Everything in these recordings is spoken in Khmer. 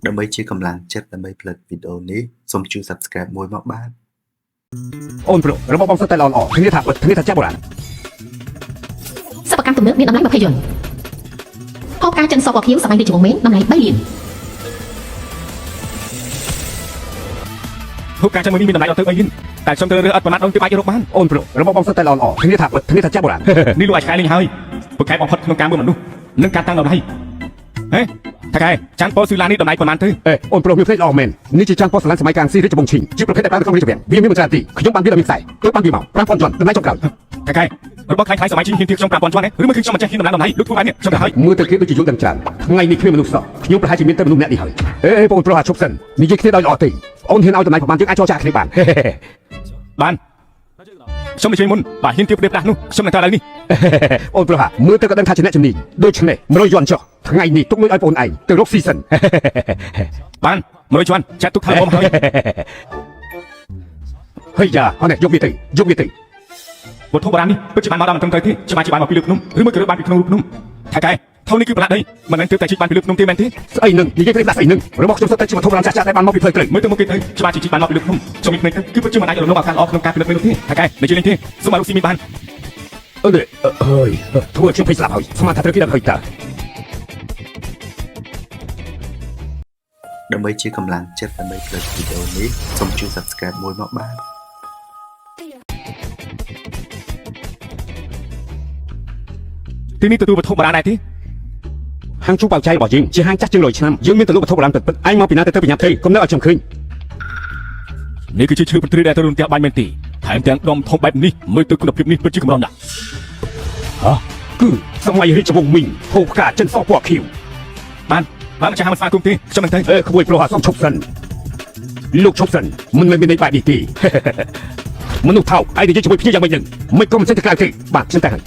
ដើម្បីជាកម្លាំងចិត្តដើម្បីផលិតវីដេអូនេះសូមជួយ Subscribe មួយមកបាទអូនប្រុសរបស់បងសុទ្ធតែល្អធានាថាចាស់បុរាណសិប្បកម្មទំនើបមានតម្លៃ20យន់ហូបការចិនសពខៀវសម័យរាជវង្សមេនតម្លៃ3លានហូបការចិនមួយនេះមានតម្លៃដល់ទៅ3លានតែខ្ញុំទៅរើសអត់ប៉ុន្មានដងទើបអាចរកបានអូនប្រុសរបស់បងសុទ្ធតែល្អធានាថាចាស់បុរាណនេះលោកអាចឆ្កែលេងហើយពួកខែបំផុតក្នុងការមើលមនុស្សនិងការតាំងតម្លៃហេថាខែចាំងប៉ូស៊ូឡានេះតម្លៃប៉ុន្មានទៅអូនប្រុសមានផ្លេចល្អមែននេះជាចាំងប៉ូស៊ូឡាសម័យកាំងស៊ីរាជវង្សឈិងជាប្រភេទដែលប្រើនៅក្នុងរាជវាំងវាមានមួយច្រើនទីខ្ញុំបានវាមានខ្សែទើបបានវាមក5000ជាន់តម្លៃចុងក្រោយថាខែរបស់ខ្លាំងសម័យឈិងហ៊ានទៀខ្ញុំ5000ជាន់ឬមកគឺខ្ញុំមិនចេះហ៊ានតម្លៃលោកធ្វើបែបនេះខ្ញុំទៅហើយមើលទៅគេដូចជាយល់ដឹងច្រើនថ្ងៃនេះគ្មានមនុស្សសោះខ្ញុំប្រហែលជាមានតែមនុស្សម្នាក់នេះហើយបងប្រុសអាចឈប់សិននិយាយគ្នាដោយល្អទេអូនហ៊ានឲ្យតម្លៃប្រហែលយើងអាចចរចាគ្នាបានខ្ញុំនិយាយមុនបាទហ៊ានទៀបព្រាបដាស់នោះខ្ញុំនឹងទៅឥឡូវនេះអូនប្រុសមើលទៅក៏ដឹងថាជាអ្នកជំនាញដូច្នេះ100យន់ចុះថ្ងៃនេះទុកលុយឲ្យបងឯងទៅរកស៊ីសិនបាន100យន់ចាត់ទុកថាបងហើយហើយយ៉ាអត់យកវាទៅវត្ថុបុរាណនេះពិតជាបានមកដល់មិនត្រឹមត្រូវទេច្បាស់បានមកពីលើភ្នំឬមកក៏រើបានពីក្នុងរូបភ្នំថាកែធំនេះគឺប្រឡាក់ដីមិនមែនទើបតែជីកបានពីលើភ្នំទេមែនទេស្អីនឹងនិយាយព្រឹកដាក់ស្អីនឹងរបស់ខ្ញុំសុទ្ធតែជាវត្ថុបុរាណចាស់ៗដែលបានមកពីផ្លូវព្រឹកមើលទៅមកគេទៅច្បាស់ជាជីកបានមកពីលើភ្នំខ្ញុំមានភ្នែកគឺពិតជាមិនអាចរំលងឱកាសល្អក្នុងការពិនិត្យមើលនោះទេថាកែនិយាយលេងទេសូមឲ្យរកស៊ីមានបានអឺហើយធ្វើខ្ញុំភ័យស្លាប់ហើយស្មានថាត្រូវគេដាក់ហើយតើដើម្បីជាកម្លាំងចិត្តដើម្បីផលិតវីដេអូនេះសូមជួយ Subscribe មួយមកបាទទីនេះទទួលវត្ថុបុរាណដែរទេហាងជួបបៅចៃរបស់យើងជាហាងចាស់ជាង100ឆ្នាំយើងមានទទួលវត្ថុបុរាណពិតៗឯងមកពីណាទៅបញ្ញាទេកុំនៅឲ្យខ្ញុំឃើញនេះគឺជាឈើប្រទ្រីដែលទៅរួមផ្ទះបាញ់មែនទេថែមទាំងដុំធំបែបនេះមើលទៅគុណភាពនេះពិតជាកម្រណាស់គឺសម័យរាជវង្សមីងហូបផ្កាចិនសពណ៌ខៀវបានម្ចាស់មិនស្វាគមន៍ទេខ្ញុំនឹងទៅក្មួយប្រុសអសុំឈប់សិនលោកឈប់សិនមិនមែនមានន័យបែបនេះទេមនុស្សថោកឯងនិយាយជាមួយភ្ញៀវយ៉ាងម៉េចនឹងមិនក៏មិនចេះទៅក្រៅទេបាទខ្ញុំតែហើយ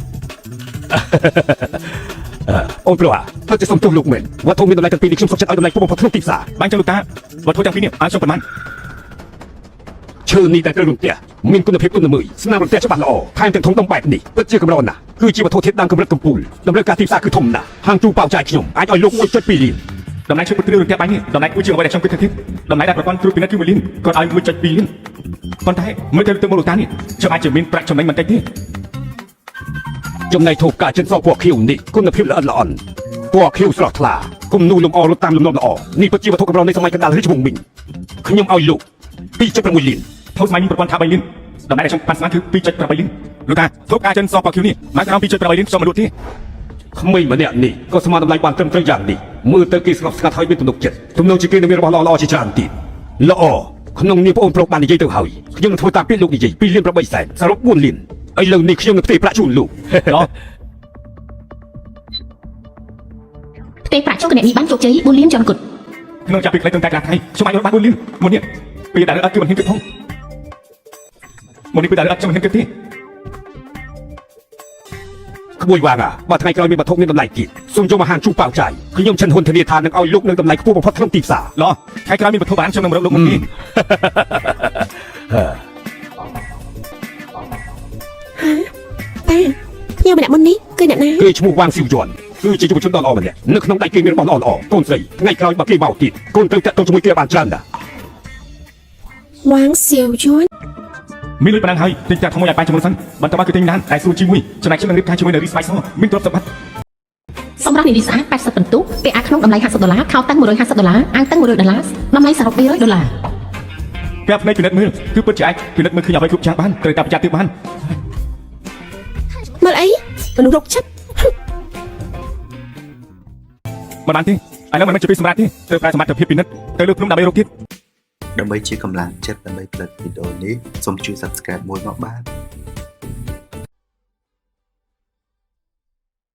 អូនប្រុសទៅជាសុំទោសលោកមែនវត្ថុមានតម្លៃទាំងពីរនេះខ្ញុំសុខចិត្តឲ្យតម្លៃពុកបំផុតក្នុងទីផ្សារបានចឹងលោកតាវត្ថុទាំងពីរនេះឲ្យខ្ញុំប៉ុន្មានឈើនេះតែត្រូវរំទះមានគុណភាពទុនល្មើយស្នាមរំទះច្បាស់ល្អថែមទាំងធំដុំបែបនេះពិតជាកម្រណាស់គឺជាវត្ថុធាតុដើមកម្រិតកំពូលតម្រូវការទីផ្សារគឺធំណាស់ហាងទូប៉ៅចាយខ្ញុំអាចឲ្យលោក 1.2 លានតម្លៃឈើប្រទ្រីរំទះបាញ់នេះតម្លៃគួរជាងអ្វីដែលខ្ញុំគិតទៅទៀតតម្លៃដែលប្រព័ន្ធត្រួតពិនិត្យគឺ1លានគាត់ឲ្យ 1.2 លានប៉ុន្តែមើលទៅមកលោកតានេះខ្ញុំអាចជាមានប្រាក់ចំណេញបន្តិចទេចំណែកធូបការចិនសពណ៌ខៀវនេះគុណភាពល្អិតល្អន់ពណ៌ខៀវស្រស់ថ្លាគំនូរលម្អរត់តាមលំនាំល្អនេះពិតជាវត្ថុកម្រនៃសម័យកណ្ដាលរាជវង្សមីងខ្ញុំឲ្យលោក 2.6 លានធូបស្មៃនេះប្រព័ន្ធថា3លានតម្លៃដែលខ្ញុំប៉ាន់ស្មានគឺ 2.8 លានលោកតាធូបការចិនសពណ៌ខៀវនេះមកក្រោម 2.8 លានខ្ញុំមិនលក់ទេក្មេងម្នាក់នេះក៏ស្មានតម្លៃបានត្រឹមត្រូវយ៉ាងនេះមើលទៅគេស្ងប់ស្ងាត់ហើយមានទំនុកចិត្តទំនងជាគេនឹងមានរបស់ល្អៗជាច្រើនទៀតល្អក្នុងនាមបងប្រុសបាននិយាយទៅហើយខ្ញុំនឹងធ្វើតាមពាក្យលោកនិយាយ2លាន8សែនសរុប4លានឥឡូវនេះខ្ញុំនឹងផ្ទេរប្រាក់ជូនលោកផ្ទេរប្រាក់ជូនគណនីបានជោគជ័យ4លានជាន់គត់ក្នុងចាប់ពីខ្លីទៅតែខ្លះថ្ងៃខ្ញុំអាចរកបាន4លានមុននេះពីដែលអត់គឺមិនហ៊ានគិតផងមុននេះពីដែលអត់ខ្ញុំមិនហ៊ានគិតទេក្មួយវ៉ាងបើថ្ងៃក្រោយមានវត្ថុមានតម្លៃទៀតសូមយកមកហាងជួបប៉ៅចាយខ្ញុំចិនហ៊ុនធានាថានឹងឲ្យលោកនៅតម្លៃខ្ពស់បំផុតក្នុងទីផ្សារល្អថ្ងៃក្រោយមានវត្ថុបានខ្ញុំនឹងរកលោកមុននេះតាខ្ញុំម្នាក់មុននេះគឺអ្នកណាគេឈ្មោះវ៉ាងស៊ីវយន់គឺជាយុវជនដ៏ល្អម្នាក់នៅក្នុងដៃគេមានរបស់ល្អកូនស្រីថ្ងៃក្រោយបើគេមកទៀតកូនត្រូវតាក់ទងជាមួយគេបានច្រើនណាស់វ៉ាងស៊ីវយន់មានលុយប៉ុណ្ណឹងហើយទិញតែថ្មីឲ្យបាយជាមួយសិនបន្តមកគឺទិញណានតែសួរជាមួយចំណែកខ្ញុំនឹងរៀបការជាមួយនៅរីស្បៃសមានទ្រព្យសម្បត្តិសម្រាប់នារីស្អាត80ពិន្ទុពាក់អាវក្នុងតម្លៃ$50ខោតាំង$150អាវតាំង$100តម្លៃសរុប$200ពាក់ភ្នែកពិនិត្យមើលគឺពិតជាអាចពិនិត្យមើលឃើញអ្វីគ្រប់យ៉ាងបានត្រូវតែប្រចាំទៀតបានមើលអីមនុស្សរកចិត្តមិនបានទេឥឡូវមិនមែនជាពេលសម្រាប់ទេត្រូវប្រើសមត្ថភាពពិនិត្យទៅលើភ្នំដើម្បីរកទៀតដើម្បីជាកម្លាំងចិត្តដើម្បីផលិតវីដេអូនេះសូមជួយ Subscribe មួយមកបាទ